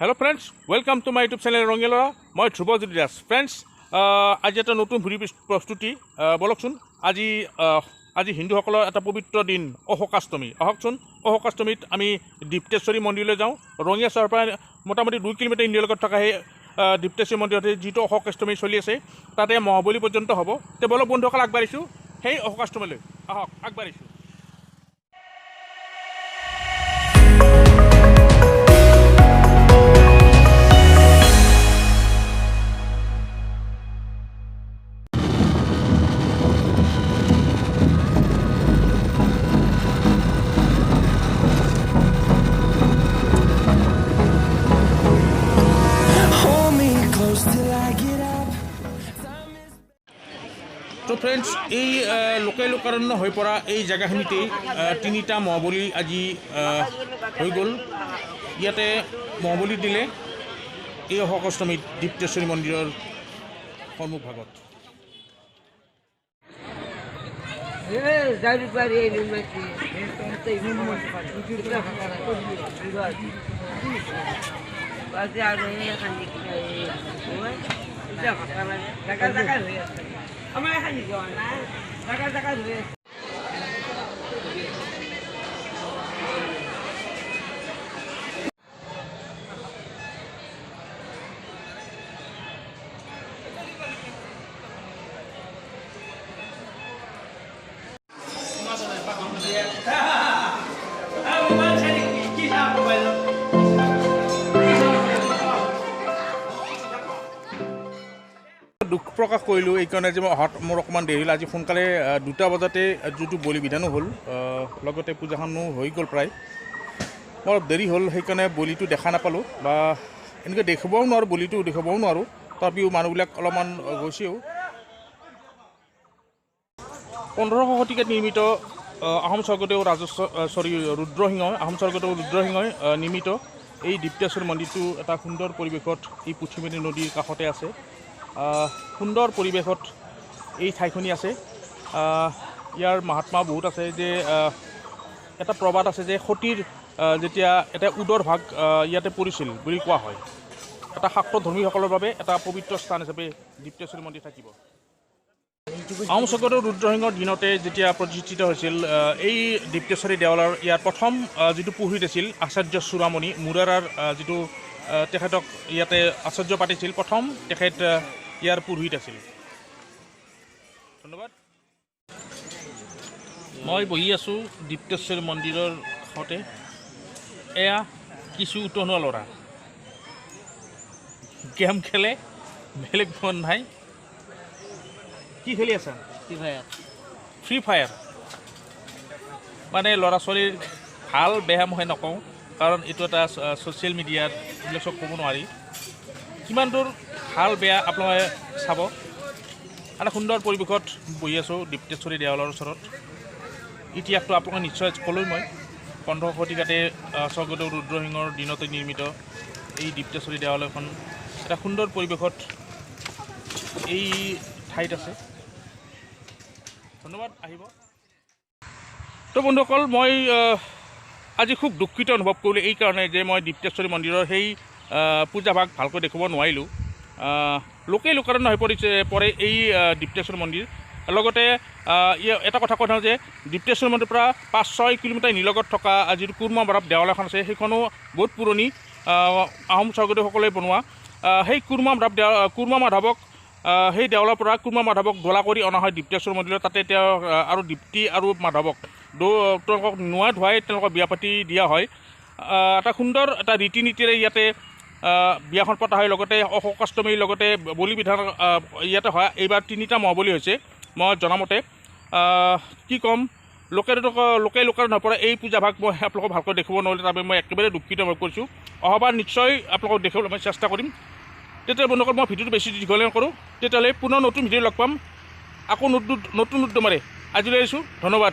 Hello friends, welcome to my YouTube channel Rongelora. মই Dhruvajyoti Das. Friends, আজি এটা নতুন ভূৰি প্ৰস্তুতি বলকচোন। আজি হিন্দুসকলৰ এটা পবিত্ৰ দিন অশোকাষ্টমী। আহকচোন, অশোকাষ্টমীত আমি দীপ্তেশ্বৰী মন্দিৰলৈ যাওঁ। ৰঙিয়া চহৰৰ পৰা মোটামুটি 2 কিলোমিটাৰ ইণ্ডিয়াৰ লগত থকা সেই দীপ্তেশ্বৰী মন্দিৰতে যিটো অশোকাষ্টমী চলি আছে তাতে মহাবলী পৰ্যন্ত হ'ব। তে বলক বন্ধুসকল আগবাঢ়িছোঁ সেই অশোকাষ্টমীলৈ। আহক আগবাঢ়িছোঁ। তো ফ্ৰেণ্ডছ, এই লোকাৰণ্য হৈ পৰা এই জেগাখিনিতেই তিনিটা মহাবলী আজি হৈ গ'ল। ইয়াতে মহাবলী দিলে এই অশোকাষ্টমীত দীপ্তেশ্বৰী মন্দিৰৰ সন্মুখভাগত। আমাৰ এখানে যাওয়া না জায়গা জায়গা ধৰে দুখ প্ৰকাশ কৰিলোঁ এইকাৰণে যে মই অহাত মোৰ অকণমান দেৰি হ'ল। আজি সোনকালে 2টা বজাতে যিটো বলি বিধানো হ'ল, লগতে পূজাখনো হৈ গ'ল প্ৰায়। মোৰ দেৰি হ'ল, সেইকাৰণে বলিটো দেখা নাপালোঁ বা এনেকৈ দেখাবও নোৱাৰোঁ, বলিটো দেখাবও নোৱাৰোঁ। তথাপিও মানুহবিলাক অলপমান গৈছেও। 1500 শতিকাত নিৰ্মিত আহোম স্বৰ্গদেউ আহোম স্বৰ্গদেউ ৰুদ্ৰসিংহই নিৰ্মিত এই দীপ্তেশ্বৰী মন্দিৰটো এটা সুন্দৰ পৰিৱেশত এই পুথিমতী নদীৰ কাষতে আছে। সুন্দৰ পৰিৱেশত এই ঠাইখনি আছে। ইয়াৰ মাহাত্মা বহুত আছে যে এটা প্ৰবাদ আছে যে সতীৰ যেতিয়া এটা উদৰ ভাগ ইয়াতে পৰিছিল বুলি কোৱা হয়। এটা শাক্তধৰ্মীসকলৰ বাবে এটা পবিত্ৰ স্থান হিচাপে দীপ্তেশ্বৰী মন্দিৰ থাকিব। আহোম স্বৰ্গদেউ ৰুদ্ৰসিংহৰ দিনতে যেতিয়া প্ৰতিষ্ঠিত হৈছিল এই দীপ্তেশ্বৰী দেৱালয়ৰ ইয়াৰ প্ৰথম যিটো পুৰোহিত আছিল আচাৰ্য চূড়ামণি মুৰাৰাৰ যিটো তেখেতক ইয়াতে আচাৰ্য পাতিছিল, প্ৰথম তেখেত ইয়াৰ পুৰোহিত আছিল। ধন্যবাদ। মই বহি আছোঁ দীপ্তেশ্বৰী মন্দিৰৰ কাষতে। এয়া কিছু উতনুৱা ল'ৰা গেম খেলে, বেলেগ মন নাই। কি খেলি আছা? Free fire. মানে ল'ৰা ছোৱালীৰ ভাল বেয়া মই নকওঁ, কাৰণ এইটো এটা ছ'চিয়েল মিডিয়াত এইবিলাক চব ক'ব নোৱাৰি। কিমান দূৰ ভাল বেয়া আপোনালোকে চাব। এটা সুন্দৰ পৰিৱেশত বহি আছোঁ দীপ্তেশ্বৰী দেৱালয়ৰ ওচৰত। ইতিহাসটো আপোনালোকে নিশ্চয় ক'লোঁ মই। 1500 শতিকাতে স্বৰ্গদেউ ৰুদ্ৰসিংহৰ দিনতে নিৰ্মিত এই দীপ্তেশ্বৰী দেৱালয়খন এটা সুন্দৰ পৰিৱেশত এই ঠাইত আছে। ধন্যবাদ, আহিব। তো বন্ধুসকল, মই আজি খুব দুখিত অনুভৱ কৰিলোঁ এইকাৰণে যে মই দীপ্তেশ্বৰী মন্দিৰৰ সেই পূজাভাগ ভালকৈ দেখুৱাব নোৱাৰিলোঁ। লোকাৰণ্য হৈ পৰে এই দীপ্তেশ্বৰী মন্দিৰ। লগতে এটা কথা কৈ থওঁ যে দীপ্তেশ্বৰী মন্দিৰৰ পৰা 5-6 কিলোমিটাৰ নিলগত থকা যিটো কুৰ্মা মাধৱ দেৱালয়খন আছে সেইখনো বহুত পুৰণি, আহোম স্বৰ্গদেউসকলে বনোৱা। সেই কুৰ্মা মাধৱক সেই দেৱালয়ৰ পৰা কুৰ্মা মাধৱক দোলা কৰি অনা হয় দীপ্তেশ্বৰী মন্দিৰত। তাতে তেওঁ আৰু দীপ্তি আৰু মাধৱক তেওঁলোকক নোৱাই ধুৱাই তেওঁলোকক বিয়া পাতি দিয়া হয়। এটা সুন্দৰ এটা ৰীতি নীতিৰে ইয়াতে বিয়াখন পতা হয়। লগতে অশোকাষ্টমীৰ লগতে বলি বিধান ইয়াতে হয়। এইবাৰ 3টা মহাবলী হৈছে মই জনামতে। কি ক'ম, লোকাৰণ্য হৈ পৰা এই পূজাভাগ মই আপোনালোকক ভালকৈ দেখিব নোৱাৰিলোঁ, তাৰবাবে মই একেবাৰে দুখিত অনুভৱ কৰিছোঁ। অহাবাৰ নিশ্চয় আপোনালোকক দেখাবলৈ মই চেষ্টা কৰিম। তেতিয়াহ'লে বন্ধুসকল, মই ভিডিঅ'টো বেছি দীঘলীয়া নকৰোঁ। তেতিয়াহ'লে পুনৰ নতুন ভিডিঅ' লগ পাম, আকৌ নতুন উদ্যমেৰে। আজিলৈ আহিছোঁ। ধন্যবাদ।